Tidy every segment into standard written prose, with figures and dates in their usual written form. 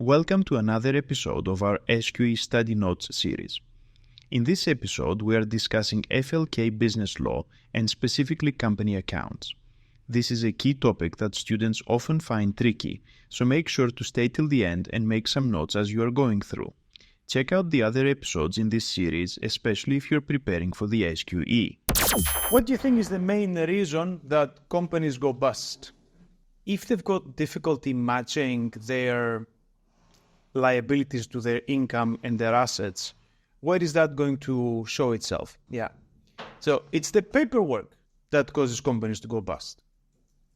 Welcome to another episode of our SQE Study Notes series. In this episode, we are discussing FLK business law and specifically company accounts. This is a key topic that students often find tricky, so make sure to stay till the end and make some notes as you are going through. Check out the other episodes in this series, especially if you're preparing for the SQE. What do you think is the main reason that companies go bust? If they've got difficulty matching their liabilities to their income and their assets, where is that going to show itself? So it's the paperwork that causes companies to go bust.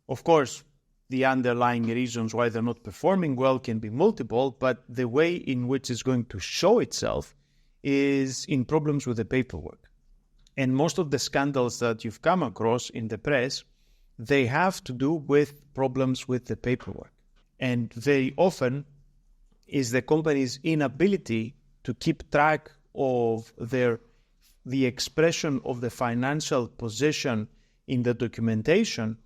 Of course, the underlying reasons why they're not performing well can be multiple, but the way in which it's going to show itself is in problems with the paperwork. And most of the scandals that you've come across in the press, they have to do with problems with the paperwork. And very often is the company's inability to keep track of the expression of the financial position in the documentation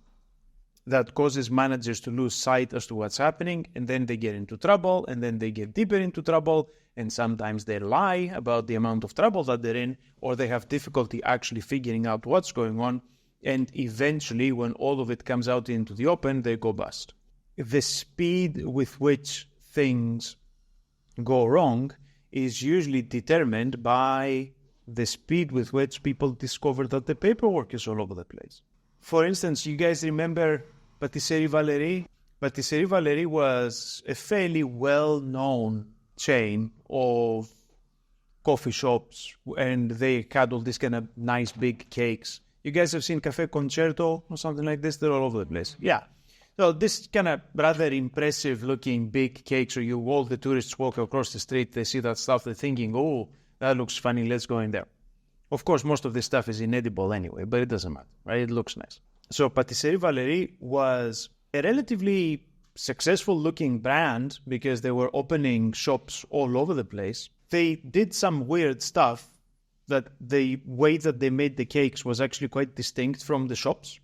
that causes managers to lose sight as to what's happening, and then they get into trouble, and then they get deeper into trouble, and sometimes they lie about the amount of trouble that they're in, or they have difficulty actually figuring out what's going on, and eventually, when all of it comes out into the open, they go bust. The speed with which things go wrong is usually determined by the speed with which people discover that the paperwork is all over the place. For instance, you guys remember Patisserie Valérie? Patisserie Valérie was a fairly well-known chain of coffee shops, and they had all these kind of nice big cakes. You guys have seen Café Concerto or something like this? They're all over the place. Yeah. So this kind of rather impressive looking big cakes, or all the tourists walk across the street, they see that stuff, they're thinking, oh, that looks funny, let's go in there. Of course, most of this stuff is inedible anyway, but it doesn't matter, right? It looks nice. So Patisserie Valérie was a relatively successful looking brand because they were opening shops all over the place. They did some weird stuff that the way that they made the cakes was actually quite distinct from the shops.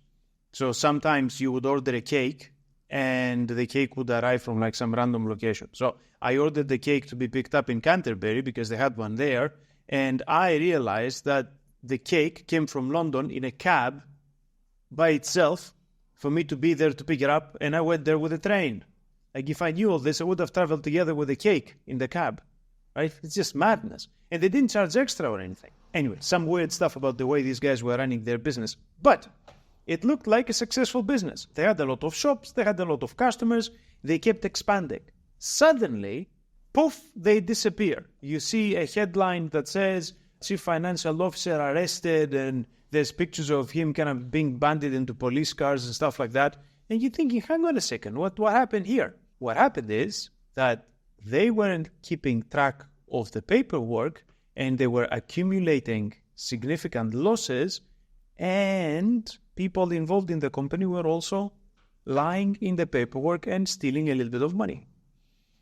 So sometimes you would order a cake and the cake would arrive from like some random location. So I ordered the cake to be picked up in Canterbury because they had one there. And I realized that the cake came from London in a cab by itself for me to be there to pick it up. And I went there with a train. Like if I knew all this, I would have traveled together with a cake in the cab, right? It's just madness. And they didn't charge extra or anything. Anyway, some weird stuff about the way these guys were running their business. But it looked like a successful business. They had a lot of shops, they had a lot of customers, they kept expanding. Suddenly, poof, they disappear. You see a headline that says, Chief Financial Officer arrested, and there's pictures of him kind of being banded into police cars and stuff like that. And you're thinking, hang on a second, what happened here? What happened is that they weren't keeping track of the paperwork, and they were accumulating significant losses, and people involved in the company were also lying in the paperwork and stealing a little bit of money.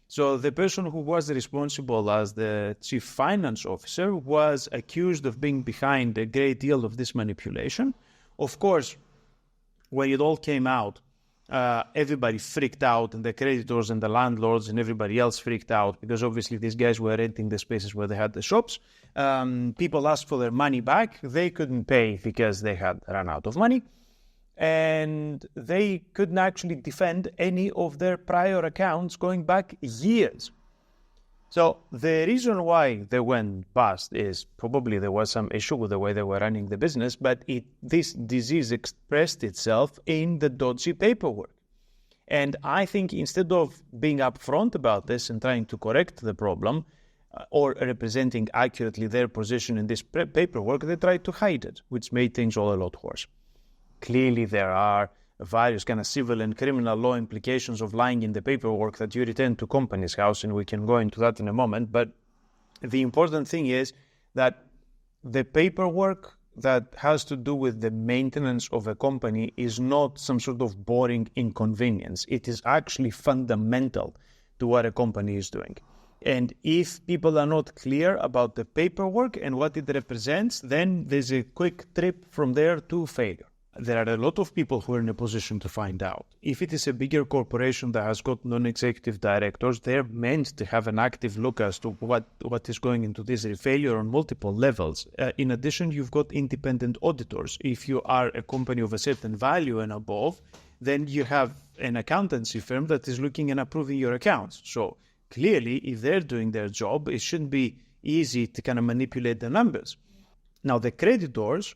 So the person who was responsible as the chief finance officer was accused of being behind a great deal of this manipulation. Of course, when it all came out, everybody freaked out, and the creditors and the landlords and everybody else freaked out because obviously these guys were renting the spaces where they had the shops. People asked for their money back. They couldn't pay because they had run out of money, and they couldn't actually defend any of their prior accounts going back years. So the reason why they went bust is probably there was some issue with the way they were running the business, but this disease expressed itself in the dodgy paperwork. And I think instead of being upfront about this and trying to correct the problem or representing accurately their position in this paperwork, they tried to hide it, which made things all a lot worse. Clearly, there are various kind of civil and criminal law implications of lying in the paperwork that you return to Companies House, and we can go into that in a moment. But the important thing is that the paperwork that has to do with the maintenance of a company is not some sort of boring inconvenience. It is actually fundamental to what a company is doing. And if people are not clear about the paperwork and what it represents, then there's a quick trip from there to failure. there are a lot of people who are in a position to find out. If it is a bigger corporation that has got non-executive directors, they're meant to have an active look as to what is going into this failure on multiple levels. In addition, you've got independent auditors. If you are a company of a certain value and above, then you have an accountancy firm that is looking and approving your accounts. So clearly, if they're doing their job, it shouldn't be easy to kind of manipulate the numbers. Now, the creditors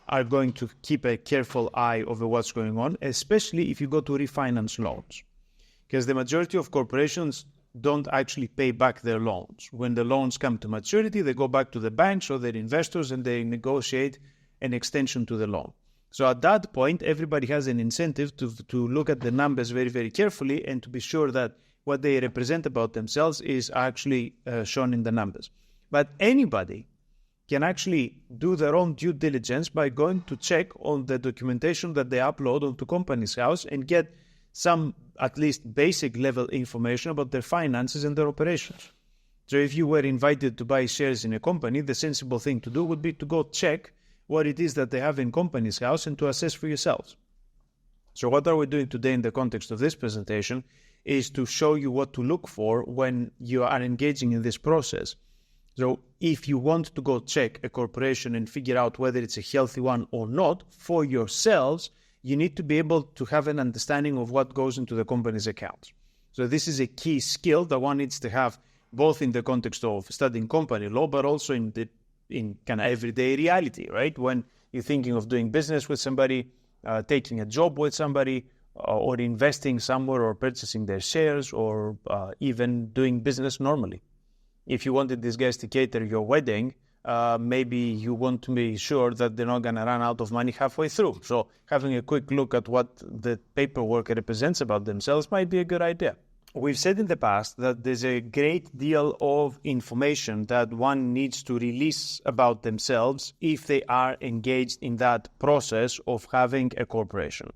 are going to keep a careful eye over what's going on, especially if you go to refinance loans. Because the majority of corporations don't actually pay back their loans. When the loans come to maturity, they go back to the banks or their investors and they negotiate an extension to the loan. So at that point, everybody has an incentive to look at the numbers very, very carefully and to be sure that what they represent about themselves is actually shown in the numbers. But anybody can actually do their own due diligence by going to check on the documentation that they upload onto Companies House and get some at least basic level information about their finances and their operations. So if you were invited to buy shares in a company, the sensible thing to do would be to go check what it is that they have in Companies House and to assess for yourselves. So what are we doing today in the context of this presentation is to show you what to look for when you are engaging in this process. So if you want to go check a corporation and figure out whether it's a healthy one or not for yourselves, you need to be able to have an understanding of what goes into the company's accounts. So this is a key skill that one needs to have both in the context of studying company law, but also in kind of everyday reality, right? When you're thinking of doing business with somebody, taking a job with somebody, or investing somewhere or purchasing their shares, or even doing business normally. If you wanted these guys to cater your wedding, maybe you want to be sure that they're not going to run out of money halfway through. So having a quick look at what the paperwork represents about themselves might be a good idea. We've said in the past that there's a great deal of information that one needs to release about themselves if they are engaged in that process of having a corporation.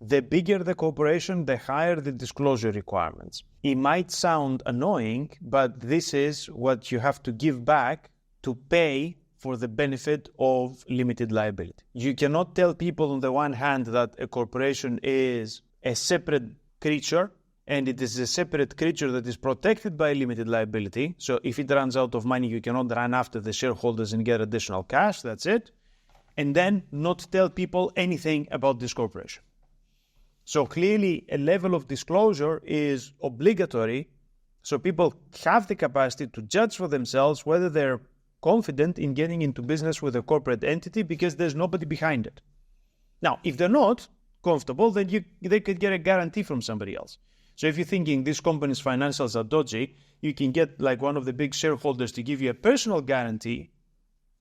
The bigger the corporation, the higher the disclosure requirements. It might sound annoying, but this is what you have to give back to pay for the benefit of limited liability. You cannot tell people on the one hand that a corporation is a separate creature and it is a separate creature that is protected by limited liability. So if it runs out of money, you cannot run after the shareholders and get additional cash. That's it. And then not tell people anything about this corporation. So clearly, a level of disclosure is obligatory, so people have the capacity to judge for themselves whether they're confident in getting into business with a corporate entity because there's nobody behind it. Now, if they're not comfortable, then they could get a guarantee from somebody else. So if you're thinking this company's financials are dodgy, you can get like one of the big shareholders to give you a personal guarantee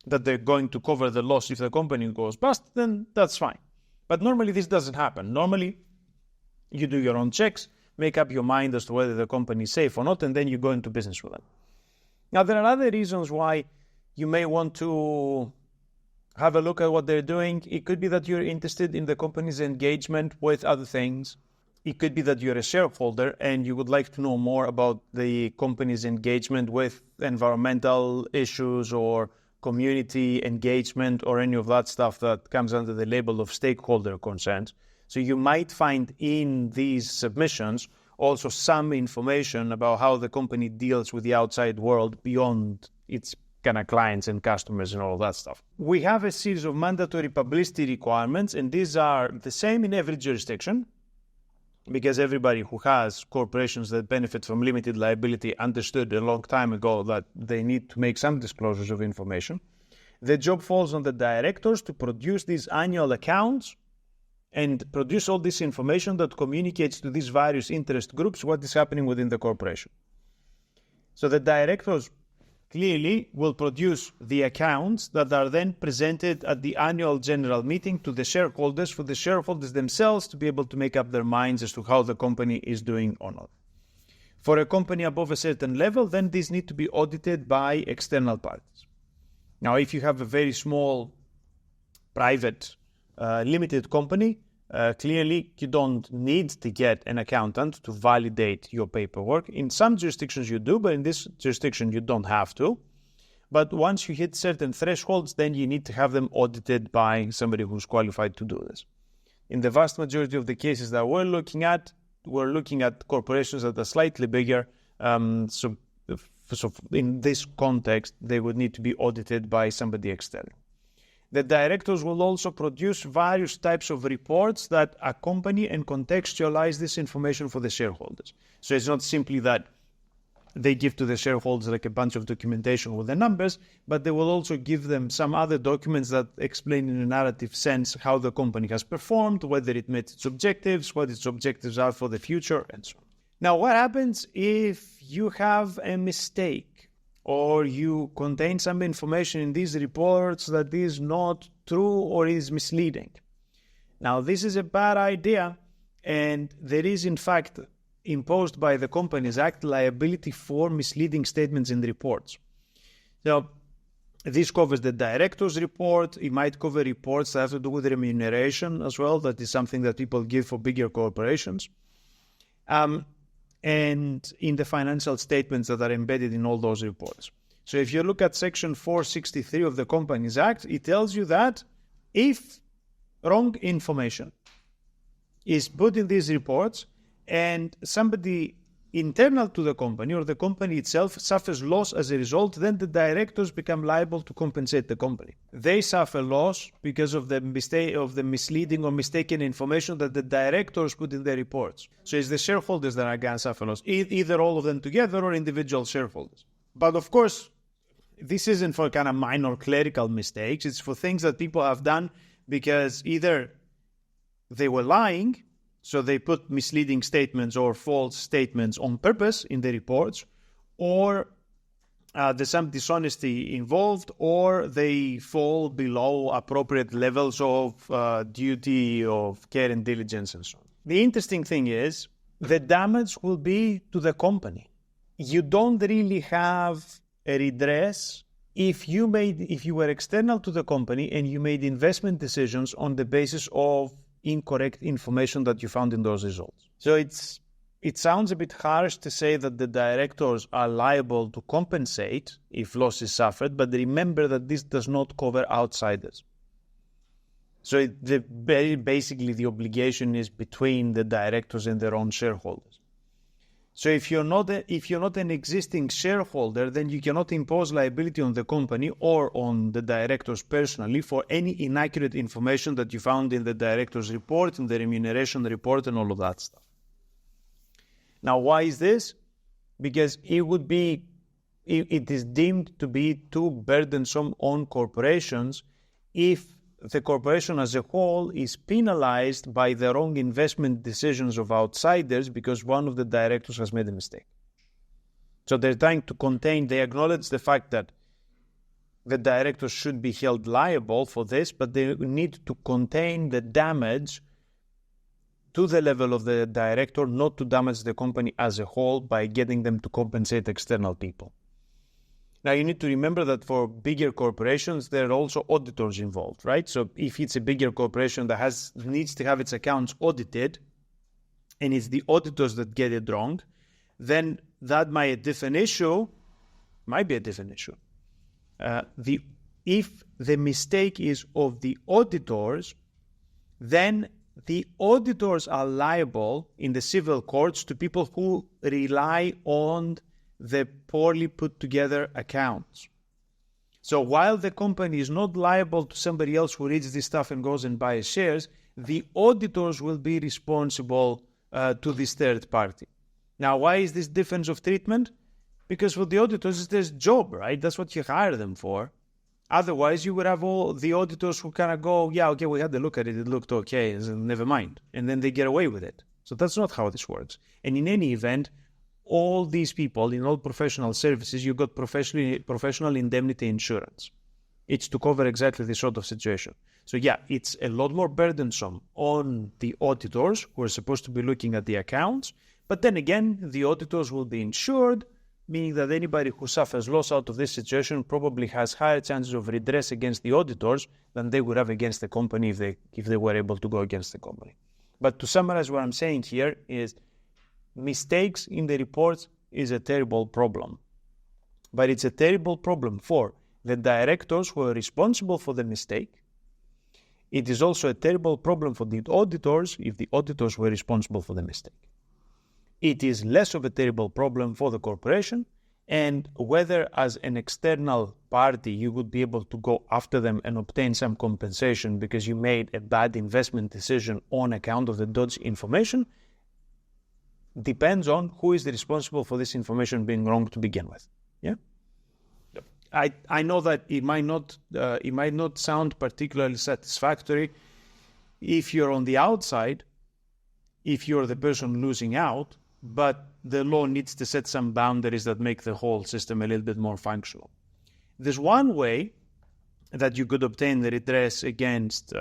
that they're going to cover the loss if the company goes bust, then that's fine. But normally this doesn't happen. Normally, you do your own checks, make up your mind as to whether the company is safe or not, and then you go into business with them. Now, there are other reasons why you may want to have a look at what they're doing. It could be that you're interested in the company's engagement with other things. It could be that you're a shareholder and you would like to know more about the company's engagement with environmental issues or community engagement or any of that stuff that comes under the label of stakeholder concerns. So you might find in these submissions also some information about how the company deals with the outside world beyond its kind of clients and customers and all that stuff. We have a series of mandatory publicity requirements, and these are the same in every jurisdiction because everybody who has corporations that benefit from limited liability understood a long time ago that they need to make some disclosures of information. The job falls on the directors to produce these annual accounts and produce all this information that communicates to these various interest groups what is happening within the corporation. So the directors clearly will produce the accounts that are then presented at the annual general meeting to the shareholders for the shareholders themselves to be able to make up their minds as to how the company is doing or not. For a company above a certain level, then these need to be audited by external parties. Now, if you have a very small private limited company, clearly you don't need to get an accountant to validate your paperwork. In some jurisdictions you do, but in this jurisdiction you don't have to. But once you hit certain thresholds, then you need to have them audited by somebody who's qualified to do this. In the vast majority of the cases that we're looking at corporations that are slightly bigger. So in this context, they would need to be audited by somebody external. The directors will also produce various types of reports that accompany and contextualize this information for the shareholders. So it's not simply that they give to the shareholders like a bunch of documentation with the numbers, but they will also give them some other documents that explain in a narrative sense how the company has performed, whether it met its objectives, what its objectives are for the future, and so on. Now, what happens if you have a mistake or you contain some information in these reports that is not true or is misleading? Now, this is a bad idea, and there is, in fact, imposed by the Companies Act liability for misleading statements in reports. So this covers the director's report. It might cover reports that have to do with remuneration as well. That is something that people give for bigger corporations. And in the financial statements that are embedded in all those reports. So if you look at Section 463 of the Companies Act, it tells you that if wrong information is put in these reports, and somebody internal to the company or the company itself suffers loss as a result, then the directors become liable to compensate the company. They suffer loss because of the mistake of the misleading or mistaken information that the directors put in their reports. So it's the shareholders that are going to suffer loss, either all of them together or individual shareholders. But of course, this isn't for kind of minor clerical mistakes. It's for things that people have done because either they were lying, so they put misleading statements or false statements on purpose in the reports, or there's some dishonesty involved, or they fall below appropriate levels of duty of care and diligence and so on. The interesting thing is the damage will be to the company. You don't really have a redress if you were external to the company and you made investment decisions on the basis of incorrect information that you found in those results. So it sounds a bit harsh to say that the directors are liable to compensate if loss is suffered, but remember that this does not cover outsiders. So basically the obligation is between the directors and their own shareholders. So if you're not an existing shareholder, then you cannot impose liability on the company or on the directors personally for any inaccurate information that you found in the director's report, in the remuneration report, and all of that stuff. Now, why is this? Because it is deemed to be too burdensome on corporations if the corporation as a whole is penalized by the wrong investment decisions of outsiders because one of the directors has made a mistake. So they're trying to they acknowledge the fact that the directors should be held liable for this, but they need to contain the damage to the level of the director, not to damage the company as a whole by getting them to compensate external people. Now, you need to remember that for bigger corporations, there are also auditors involved, right? So if it's a bigger corporation that needs to have its accounts audited, and it's the auditors that get it wrong, then that might be a different issue. If the mistake is of the auditors, then the auditors are liable in the civil courts to people who rely on the poorly put together accounts. So while the company is not liable to somebody else who reads this stuff and goes and buys shares, the auditors will be responsible to this third party. Now, why is this difference of treatment? Because for the auditors, it's their job, right? That's what you hire them for. Otherwise, you would have all the auditors who kind of go, yeah, okay, we had to look at it. It looked okay, and never mind. And then they get away with it. So that's not how this works. And in any event, all these people in all professional services, you got professional indemnity insurance. It's to cover exactly this sort of situation. So yeah, it's a lot more burdensome on the auditors who are supposed to be looking at the accounts. But then again, the auditors will be insured, meaning that anybody who suffers loss out of this situation probably has higher chances of redress against the auditors than they would have against the company if they were able to go against the company. But to summarize what I'm saying here is mistakes in the reports is a terrible problem. but it's a terrible problem for the directors who are responsible for the mistake. It is also a terrible problem for the auditors if the auditors were responsible for the mistake. It is less of a terrible problem for the corporation, and whether as an external party you would be able to go after them and obtain some compensation because you made a bad investment decision on account of the dodgy information depends on who is responsible for this information being wrong to begin with. Yeah. I know that it might not sound particularly satisfactory if you're on the outside, if you're the person losing out, but the law needs to set some boundaries that make the whole system a little bit more functional. There's one way that you could obtain the redress against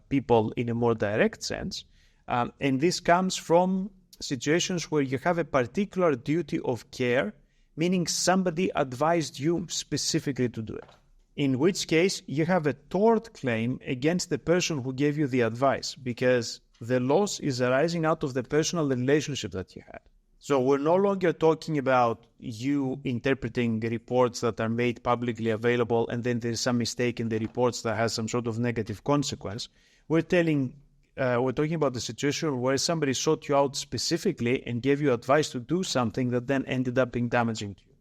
people in a more direct sense, and this comes from situations where you have a particular duty of care, meaning somebody advised you specifically to do it. In which case, you have a tort claim against the person who gave you the advice because the loss is arising out of the personal relationship that you had. So we're no longer talking about you interpreting reports that are made publicly available and then there's some mistake in the reports that has some sort of negative consequence. We're talking about the situation where somebody sought you out specifically and gave you advice to do something that then ended up being damaging to you.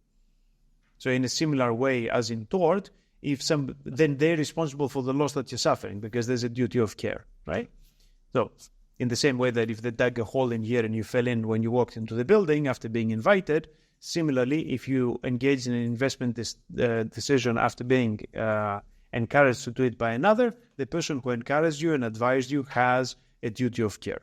So in a similar way as in tort, then they're responsible for the loss that you're suffering because there's a duty of care, right? So in the same way that if they dug a hole in here and you fell in when you walked into the building after being invited, similarly, if you engage in an investment decision after being encouraged to do it by another, the person who encouraged you and advised you has a duty of care.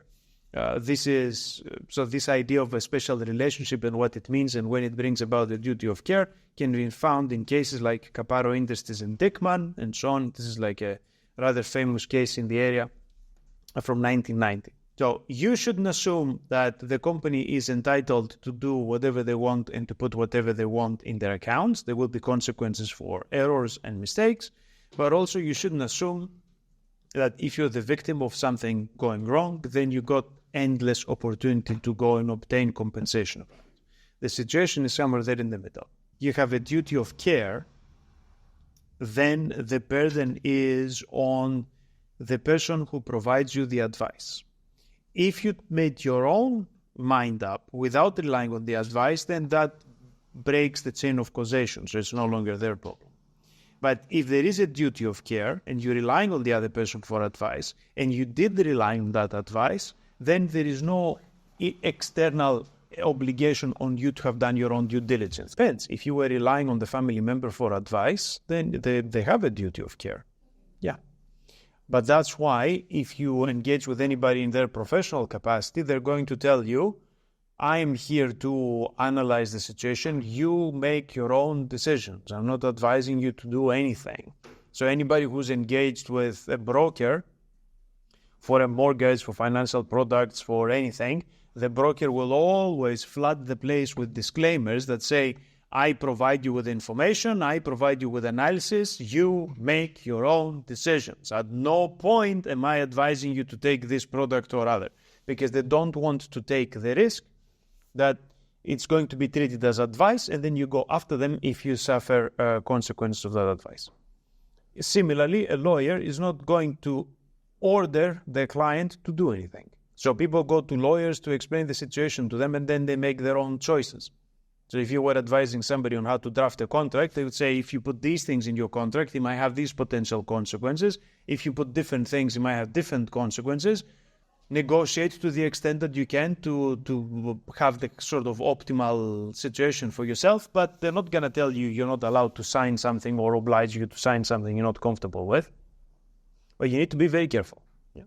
This idea of a special relationship and what it means and when it brings about the duty of care can be found in cases like Caparo Industries and Dickman and so on. This is like a rather famous case in the area from 1990. So you shouldn't assume that the company is entitled to do whatever they want and to put whatever they want in their accounts. There will be consequences for errors and mistakes, but also you shouldn't assume that if you're the victim of something going wrong, then you got endless opportunity to go and obtain compensation. The situation is somewhere there in the middle. You have a duty of care, then the burden is on the person who provides you the advice. If you made your own mind up without relying on the advice, then that breaks the chain of causation, so it's no longer their problem. But if there is a duty of care and you're relying on the other person for advice, and you did rely on that advice, then there is no external obligation on you to have done your own due diligence. Depends. If you were relying on the family member for advice, then they have a duty of care. Yeah. But that's why if you engage with anybody in their professional capacity, they're going to tell you, I am here to analyze the situation. You make your own decisions. I'm not advising you to do anything. So anybody who's engaged with a broker for a mortgage, for financial products, for anything, the broker will always flood the place with disclaimers that say, I provide you with information, I provide you with analysis, you make your own decisions. At no point am I advising you to take this product or other, because they don't want to take the risk that it's going to be treated as advice and then you go after them if you suffer consequences of that advice. Similarly, a lawyer is not going to order the client to do anything. So people go to lawyers to explain the situation to them and then they make their own choices. So if you were advising somebody on how to draft a contract, they would say, if you put these things in your contract, it might have these potential consequences. If you put different things, it might have different consequences. Negotiate to the extent that you can to have the sort of optimal situation for yourself, but they're not going to tell you you're not allowed to sign something or oblige you to sign something you're not comfortable with. But you need to be very careful. Yeah.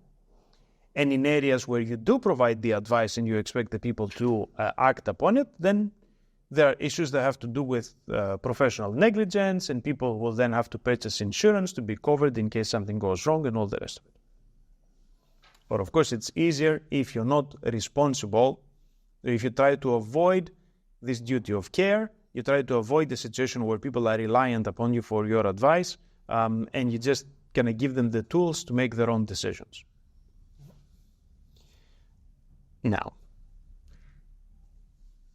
And in areas where you do provide the advice and you expect the people to act upon it, then there are issues that have to do with professional negligence, and people will then have to purchase insurance to be covered in case something goes wrong and all the rest of it. But of course, it's easier if you're not responsible, if you try to avoid this duty of care, you try to avoid the situation where people are reliant upon you for your advice, and you just kind of give them the tools to make their own decisions. Now,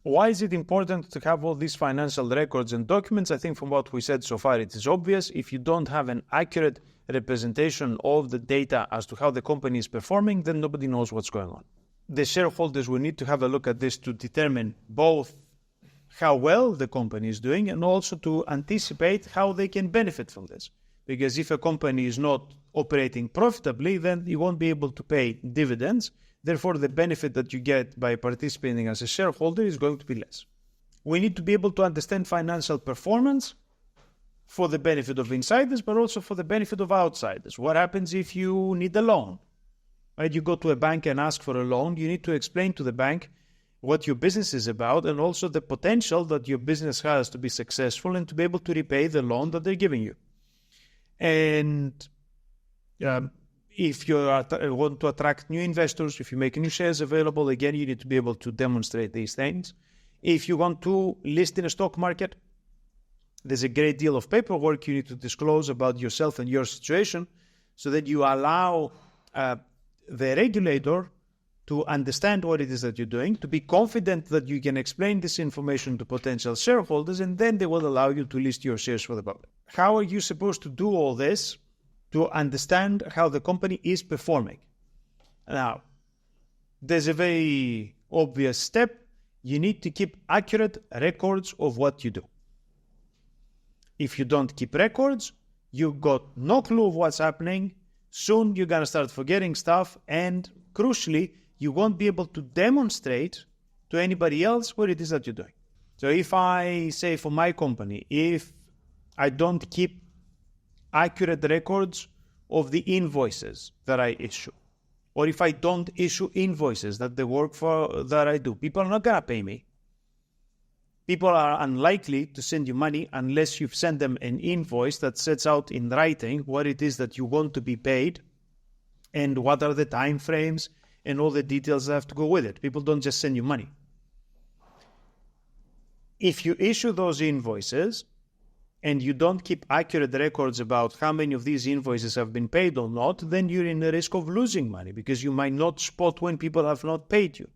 Why is it important to have all these financial records and documents? I think from what we said so far, it is obvious. If you don't have an accurate representation of the data as to how the company is performing, then nobody knows what's going on. The shareholders will need to have a look at this to determine both how well the company is doing and also to anticipate how they can benefit from this. Because if a company is not operating profitably, then you won't be able to pay dividends. Therefore, the benefit that you get by participating as a shareholder is going to be less. We need to be able to understand financial performance for the benefit of insiders, but also for the benefit of outsiders. What happens if you need a loan? Right? You go to a bank and ask for a loan. You need to explain to the bank what your business is about and also the potential that your business has to be successful and to be able to repay the loan that they're giving you. And if you want to attract new investors, if you make new shares available, again, you need to be able to demonstrate these things. If you want to list in a stock market, there's a great deal of paperwork you need to disclose about yourself and your situation so that you allow the regulator to understand what it is that you're doing, to be confident that you can explain this information to potential shareholders, and then they will allow you to list your shares for the public. How are you supposed to do all this to understand how the company is performing? Now, there's a very obvious step. You need to keep accurate records of what you do. If you don't keep records, you've got no clue of what's happening. Soon you're going to start forgetting stuff, and crucially, you won't be able to demonstrate to anybody else what it is that you're doing. So if I say for my company, if I don't keep accurate records of the invoices that I issue, or if I don't issue invoices that the work for that I do, people are not going to pay me. People are unlikely to send you money unless you've sent them an invoice that sets out in writing what it is that you want to be paid and what are the time frames and all the details that have to go with it. People don't just send you money. If you issue those invoices and you don't keep accurate records about how many of these invoices have been paid or not, then you're in the risk of losing money because you might not spot when people have not paid you.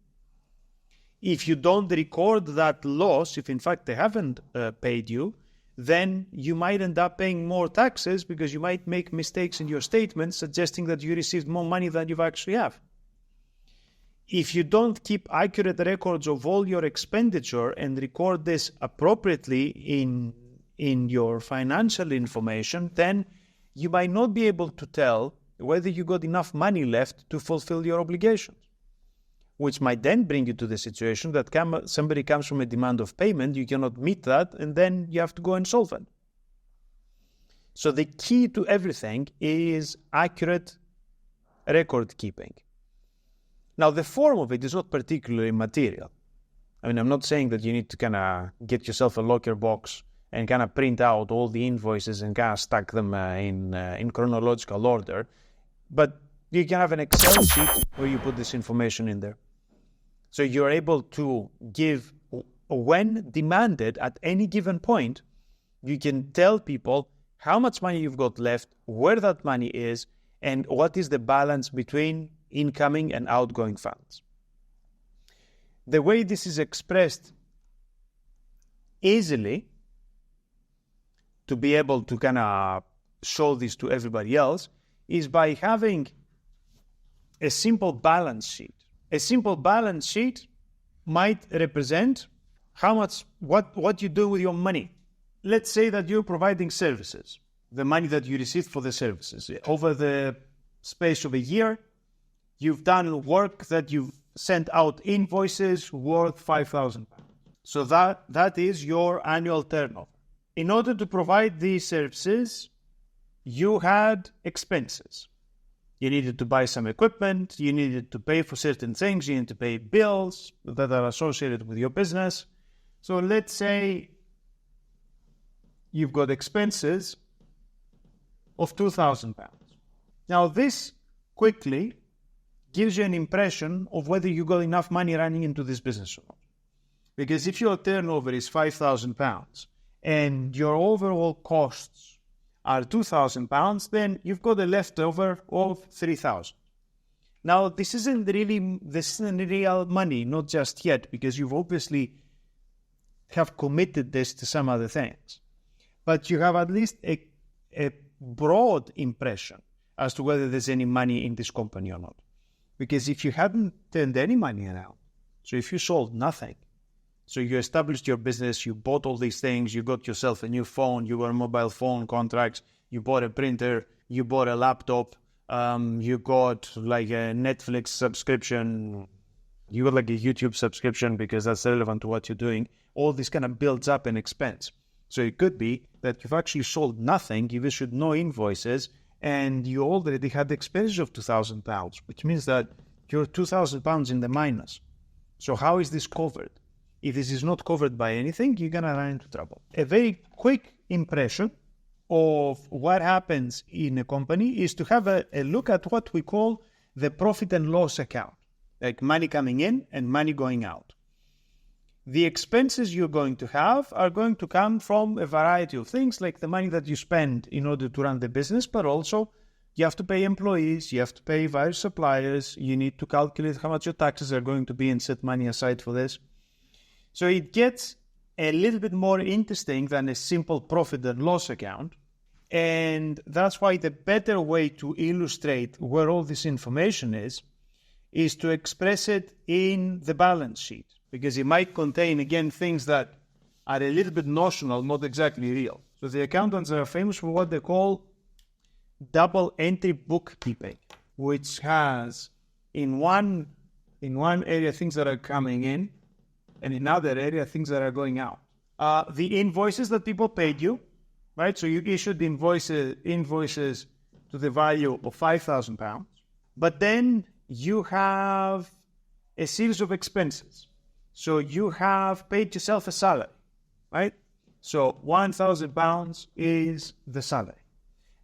If you don't record that loss, if in fact they haven't paid you, then you might end up paying more taxes because you might make mistakes in your statements suggesting that you received more money than you actually have. If you don't keep accurate records of all your expenditure and record this appropriately in your financial information, then you might not be able to tell whether you got enough money left to fulfill your obligations, which might then bring you to the situation that somebody comes from a demand of payment, you cannot meet that, and then you have to go insolvent. So the key to everything is accurate record keeping. Now, the form of it is not particularly material. I mean, I'm not saying that you need to kind of get yourself a locker box and kind of print out all the invoices and kind of stack them in chronological order, but you can have an Excel sheet where you put this information in there. So you're able to give, when demanded at any given point, you can tell people how much money you've got left, where that money is, and what is the balance between incoming and outgoing funds. The way this is expressed easily to be able to kind of show this to everybody else is by having a simple balance sheet. A simple balance sheet might represent how much, what you do with your money. Let's say that you're providing services, the money that you received for the services. Over the space of a year, you've done work that you've sent out invoices worth £5,000. So that is your annual turnover. In order to provide these services, you had expenses. You needed to buy some equipment, you needed to pay for certain things, you need to pay bills that are associated with your business. So let's say you've got expenses of £2,000. Now this quickly gives you an impression of whether you got enough money running into this business or not. Because if your turnover is £5,000 and your overall costs are £2,000, then you've got a leftover of £3,000. Now, this isn't real money, not just yet, because you've obviously have committed this to some other things. But you have at least a broad impression as to whether there's any money in this company or not. Because if you hadn't turned any money around, so if you sold nothing, so you established your business, you bought all these things, you got yourself a new phone, you got mobile phone contracts, you bought a printer, you bought a laptop, you got like a Netflix subscription, you got like a YouTube subscription because that's relevant to what you're doing. All this kind of builds up an expense. So it could be that you've actually sold nothing, you've issued no invoices, and you already had the expenses of £2,000, which means that you're £2,000 in the minus. So how is this covered? If this is not covered by anything, you're going to run into trouble. A very quick impression of what happens in a company is to have a look at what we call the profit and loss account, like money coming in and money going out. The expenses you're going to have are going to come from a variety of things, like the money that you spend in order to run the business, but also you have to pay employees, you have to pay various suppliers, you need to calculate how much your taxes are going to be and set money aside for this. So it gets a little bit more interesting than a simple profit and loss account. And that's why the better way to illustrate where all this information is to express it in the balance sheet. Because it might contain, again, things that are a little bit notional, not exactly real. So the accountants are famous for what they call double entry bookkeeping, which has in one area things that are coming in, and in another area things that are going out. The invoices that people paid you, right? So you issued invoices to the value of £5,000, but then you have a series of expenses. So you have paid yourself a salary, right? So £1,000 is the salary.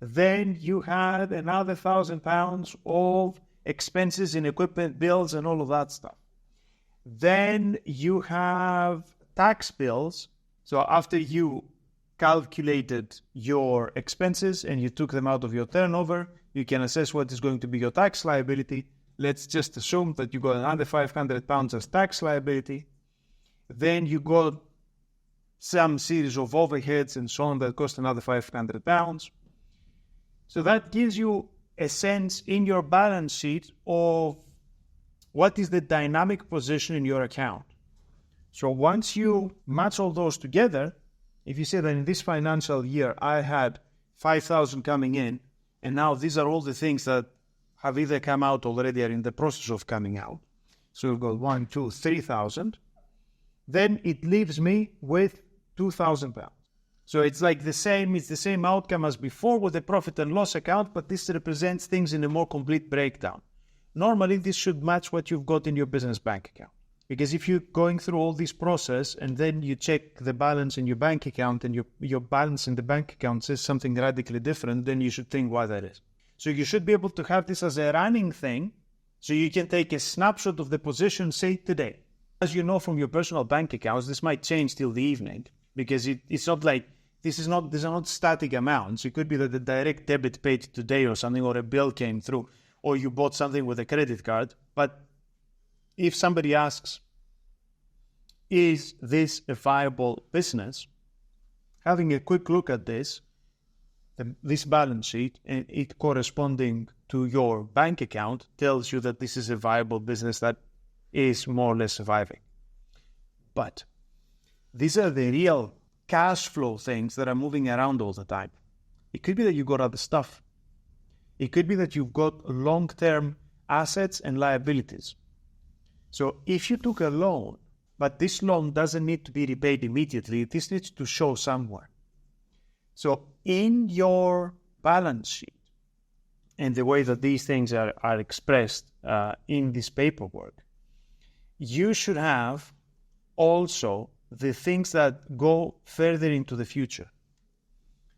Then you had another £1,000 of expenses in equipment, bills, and all of that stuff. Then you have tax bills. So after you calculated your expenses and you took them out of your turnover, you can assess what is going to be your tax liability. Let's just assume that you got another £500 as tax liability. Then you got some series of overheads and so on that cost another £500. So that gives you a sense in your balance sheet of what is the dynamic position in your account. So once you match all those together, if you say that in this financial year I had 5,000 coming in, and now these are all the things that have either come out already or in the process of coming out. So you've got 1, 2, 3,000. Then it leaves me with £2,000. So it's like it's the same outcome as before with the profit and loss account, but this represents things in a more complete breakdown. Normally, this should match what you've got in your business bank account. Because if you're going through all this process and then you check the balance in your bank account and your balance in the bank account says something radically different, then you should think why that is. So you should be able to have this as a running thing, so you can take a snapshot of the position, say today. As you know from your personal bank accounts, this might change till the evening, because it's not like, these are not static amounts. It could be that the direct debit paid today or something, or a bill came through, or you bought something with a credit card. But if somebody asks, is this a viable business? Having a quick look at this balance sheet and it corresponding to your bank account tells you that this is a viable business that is more or less surviving. But these are the real cash flow things that are moving around all the time. It could be that you got other stuff. It could be that you've got long-term assets and liabilities. So if you took a loan, but this loan doesn't need to be repaid immediately, this needs to show somewhere. So in your balance sheet and the way that these things are expressed in this paperwork, you should have also the things that go further into the future.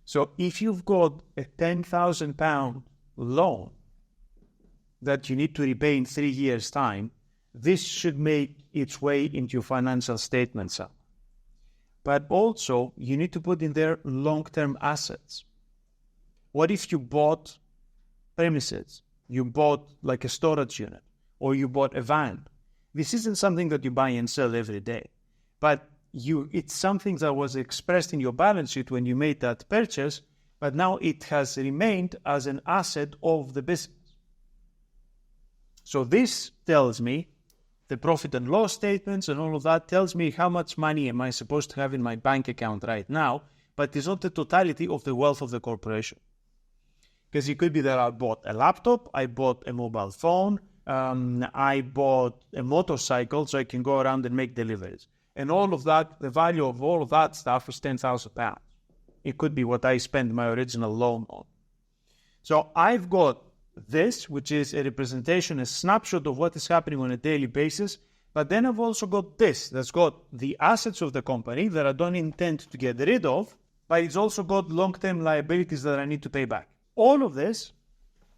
So if you've got a £10,000 loan that you need to repay in 3 years' time, this should make its way into your financial statements. But also, you need to put in there long-term assets. What if you bought premises? You bought like a storage unit, or you bought a van. This isn't something that you buy and sell every day. But it's something that was expressed in your balance sheet when you made that purchase, but now it has remained as an asset of the business. So this tells me, the profit and loss statements and all of that tells me how much money am I supposed to have in my bank account right now, but it's not the totality of the wealth of the corporation. Because it could be that I bought a laptop, I bought a mobile phone, I bought a motorcycle so I can go around and make deliveries. And all of that, the value of all of that stuff is £10,000. It could be what I spent my original loan on. So I've got this, which is a representation, a snapshot of what is happening on a daily basis. But then I've also got this, that's got the assets of the company that I don't intend to get rid of, but it's also got long-term liabilities that I need to pay back. All of this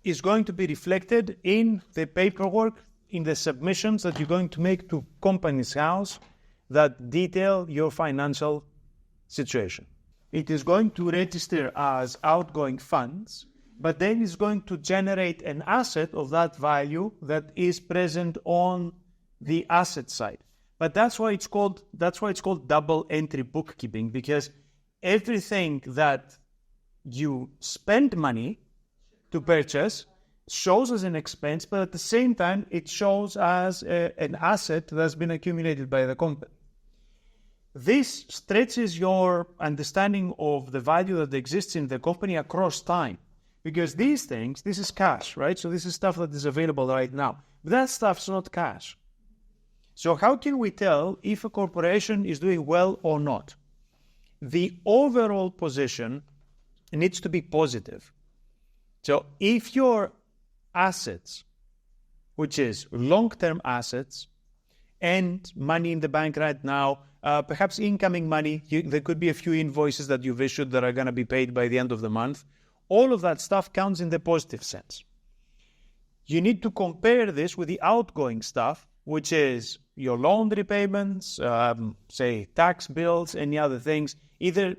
is going to be reflected in the paperwork, in the submissions that you're going to make to Companies House that detail your financial situation. It is going to register as outgoing funds, but then it's going to generate an asset of that value that is present on the asset side. But that's why it's called double entry bookkeeping, because everything that you spend money to purchase shows as an expense, but at the same time it shows as an asset that's been accumulated by the company. This stretches your understanding of the value that exists in the company across time. Because these things, this is cash, right? So this is stuff that is available right now. But that stuff's not cash. So how can we tell if a corporation is doing well or not? The overall position needs to be positive. So if your assets, which is long-term assets and money in the bank right now, perhaps incoming money, there could be a few invoices that you've issued that are going to be paid by the end of the month. All of that stuff counts in the positive sense. You need to compare this with the outgoing stuff, which is your loan repayments, say tax bills, any other things,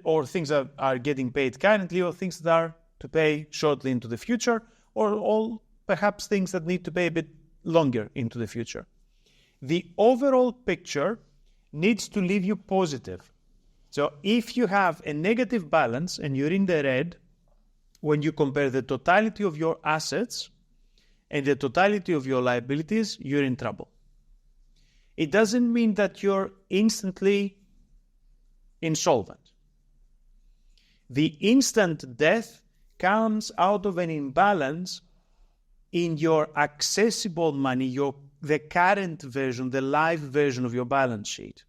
or things that are getting paid currently or things that are to pay shortly into the future, or all perhaps things that need to pay a bit longer into the future. The overall picture needs to leave you positive. So if you have a negative balance and you're in the red, when you compare the totality of your assets and the totality of your liabilities, you're in trouble. It doesn't mean that you're instantly insolvent. The instant death comes out of an imbalance in your accessible money, the current version, the live version of your balance sheet.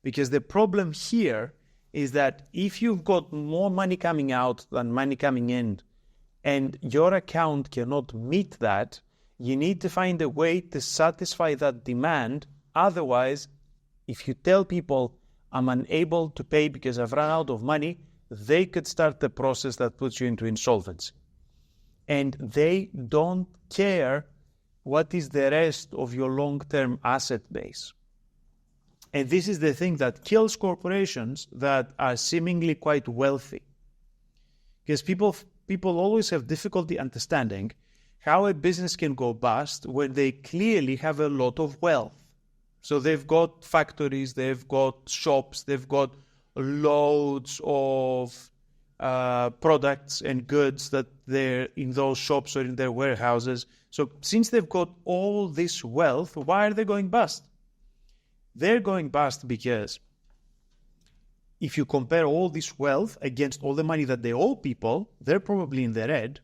Because the problem here is that if you've got more money coming out than money coming in, and your account cannot meet that, you need to find a way to satisfy that demand. Otherwise, if you tell people, I'm unable to pay because I've run out of money, they could start the process that puts you into insolvency. And they don't care what is the rest of your long-term asset base. And this is the thing that kills corporations that are seemingly quite wealthy. Because people always have difficulty understanding how a business can go bust when they clearly have a lot of wealth. So they've got factories, they've got shops, they've got loads of products and goods that they're in those shops or in their warehouses. So since they've got all this wealth, why are they going bust? They're going bust because if you compare all this wealth against all the money that they owe people, they're probably in the red.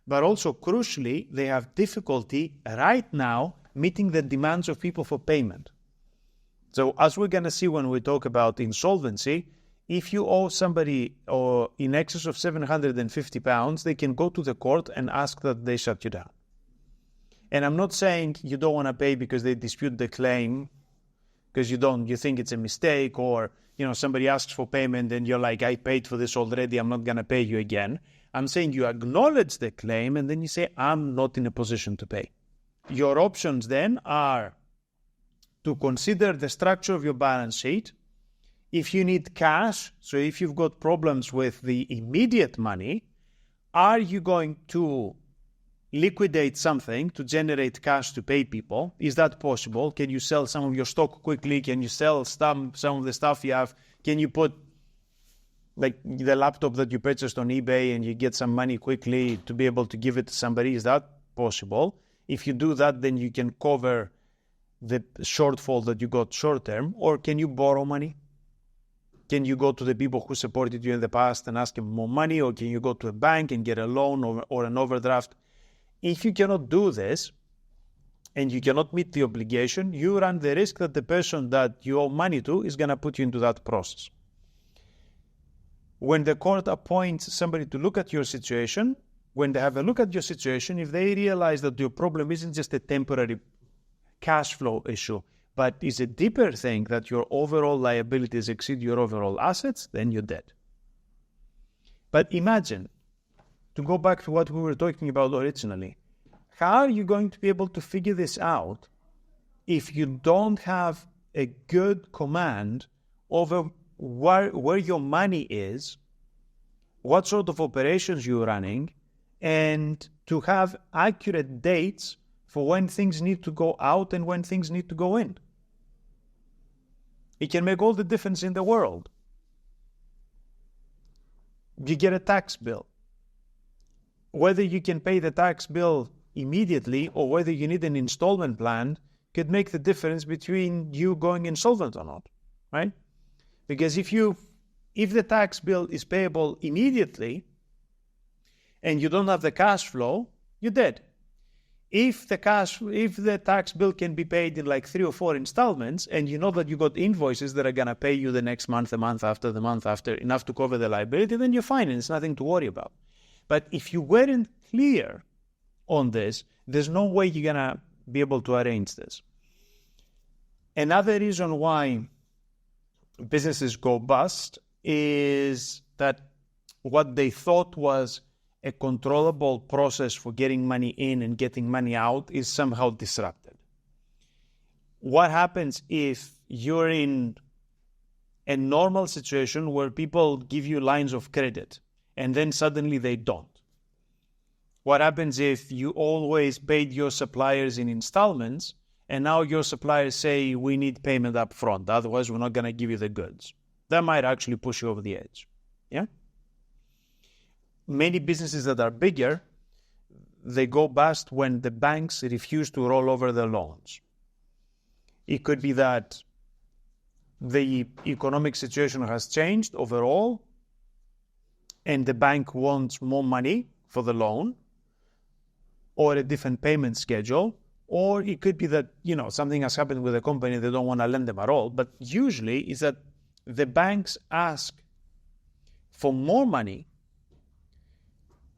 But also, crucially, they have difficulty right now meeting the demands of people for payment. So as we're going to see when we talk about insolvency, if you owe somebody or in excess of £750, they can go to the court and ask that they shut you down. And I'm not saying you don't want to pay because they dispute the claim, because you think it's a mistake, or somebody asks for payment and you're like, I paid for this already, I'm not going to pay you again. I'm saying you acknowledge the claim and then you say, I'm not in a position to pay. Your options then are to consider the structure of your balance sheet. If you need cash, so if you've got problems with the immediate money, are you going to liquidate something to generate cash to pay people? Is that possible? Can you sell some of your stock quickly? Can you sell some of the stuff you have? Can you put like the laptop that you purchased on eBay and you get some money quickly to be able to give it to somebody? Is that possible? If you do that, then you can cover the shortfall that you got short term. Or can you borrow money? Can you go to the people who supported you in the past and ask them more money? Or can you go to a bank and get a loan or an overdraft? If you cannot do this and you cannot meet the obligation, you run the risk that the person that you owe money to is going to put you into that process. When the court appoints somebody to look at your situation, when they have a look at your situation, if they realize that your problem isn't just a temporary cash flow issue, but is a deeper thing, that your overall liabilities exceed your overall assets, then you're dead. But imagine, to go back to what we were talking about originally, how are you going to be able to figure this out if you don't have a good command over where your money is, what sort of operations you're running, and to have accurate dates for when things need to go out and when things need to go in? It can make all the difference in the world. You get a tax bill. Whether you can pay the tax bill immediately or whether you need an installment plan could make the difference between you going insolvent or not, right? Because if the tax bill is payable immediately and you don't have the cash flow, you're dead. If the tax bill can be paid in like 3 or 4 installments, and you know that you got invoices that are going to pay you the next month, the month after, enough to cover the liability, then you're fine and it's nothing to worry about. But if you weren't clear on this, there's no way you're going to be able to arrange this. Another reason why businesses go bust is that what they thought was a controllable process for getting money in and getting money out is somehow disrupted. What happens if you're in a normal situation where people give you lines of credit and then suddenly they don't? What happens if you always paid your suppliers in installments and now your suppliers say, we need payment up front, otherwise we're not going to give you the goods? That might actually push you over the edge. Yeah? Many businesses that are bigger, they go bust when the banks refuse to roll over the loans. It could be that the economic situation has changed overall and the bank wants more money for the loan or a different payment schedule, or it could be that, something has happened with the company, they don't want to lend them at all. But usually is that the banks ask for more money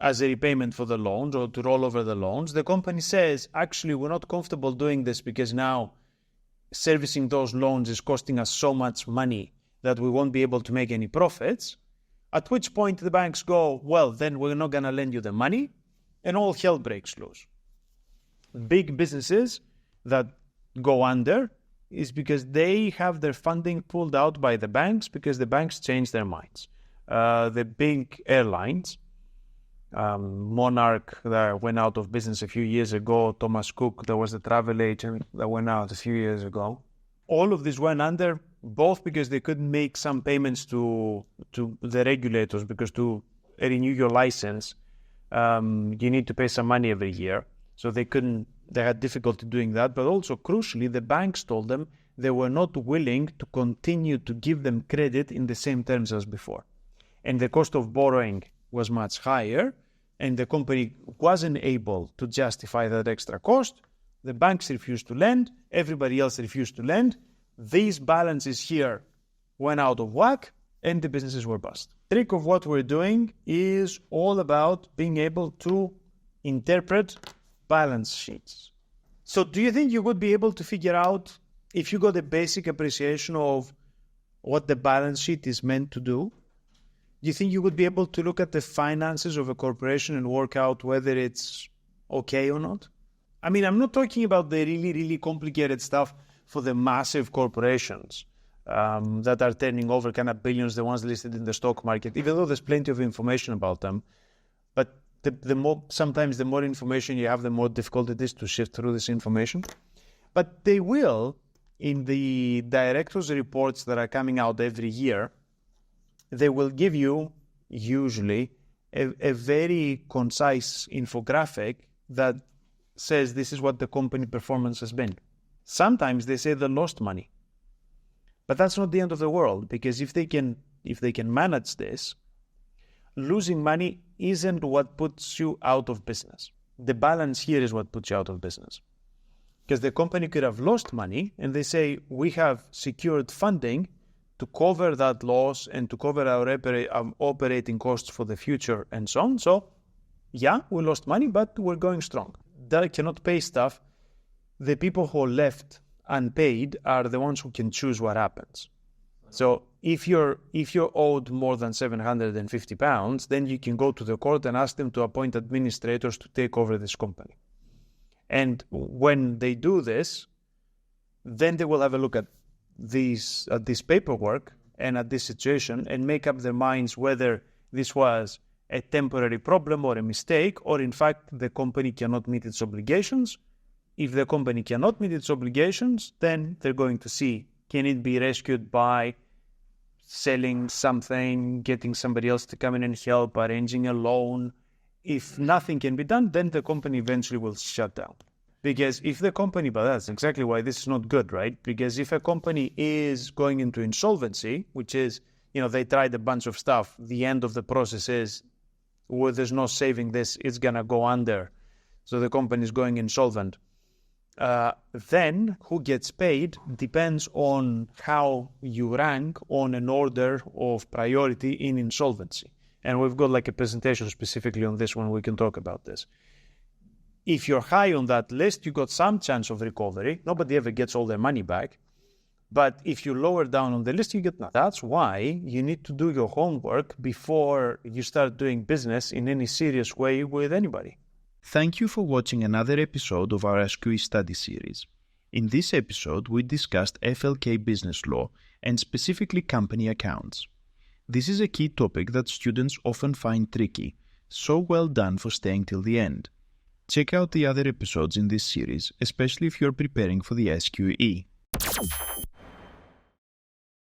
as a repayment for the loans or to roll over the loans. The company says, actually, we're not comfortable doing this because now servicing those loans is costing us so much money that we won't be able to make any profits. At which point the banks go, well, then we're not going to lend you the money, and all hell breaks loose. Big businesses that go under is because they have their funding pulled out by the banks because the banks change their minds. The big airlines, Monarch that went out of business a few years ago, Thomas Cook, there was a travel agent that went out a few years ago. All of this went under both because they couldn't make some payments to the regulators, because to renew your license, you need to pay some money every year. So they had difficulty doing that. But also, crucially, the banks told them they were not willing to continue to give them credit in the same terms as before. And the cost of borrowing was much higher, and the company wasn't able to justify that extra cost. The banks refused to lend, everybody else refused to lend. These balances here went out of whack, and the businesses were bust. The trick of what we're doing is all about being able to interpret balance sheets. So do you think you would be able to figure out, if you got a basic appreciation of what the balance sheet is meant to do, do you think you would be able to look at the finances of a corporation and work out whether it's okay or not? I mean, I'm not talking about the really, really complicated stuff for the massive corporations that are turning over kind of billions, the ones listed in the stock market, even though there's plenty of information about them. But sometimes the more information you have, the more difficult it is to sift through this information. But they will, in the directors' reports that are coming out every year, they will give you usually a very concise infographic that says this is what the company performance has been. Sometimes they say they lost money, but that's not the end of the world, because if they can manage this, losing money isn't what puts you out of business. The balance here is what puts you out of business. Because the company could have lost money and they say, we have secured funding to cover that loss and to cover our operating costs for the future and so on. So, yeah, we lost money, but we're going strong. They cannot pay stuff. The people who are left unpaid are the ones who can choose what happens. So if you're owed more than £750, then you can go to the court and ask them to appoint administrators to take over this company. And when they do this, then they will have a look at this paperwork and at this situation and make up their minds whether this was a temporary problem or a mistake, or in fact the company cannot meet its obligations. If the company cannot meet its obligations, then they're going to see, can it be rescued by selling something, getting somebody else to come in and help, arranging a loan. If nothing can be done, then the company eventually will shut down. Because if the company, but that's exactly why this is not good, right? Because if a company is going into insolvency, which is, they tried a bunch of stuff, the end of the process is, well, there's no saving this, it's going to go under. So the company is going insolvent. Then who gets paid depends on how you rank on an order of priority in insolvency. And we've got like a presentation specifically on this one. We can talk about this. If you're high on that list, you got some chance of recovery. Nobody ever gets all their money back. But if you're lower down on the list, you get nothing. That's why you need to do your homework before you start doing business in any serious way with anybody. Thank you for watching another episode of our SQE study series. In this episode, we discussed FLK business law and specifically company accounts. This is a key topic that students often find tricky, so well done for staying till the end. Check out the other episodes in this series, especially if you're preparing for the SQE.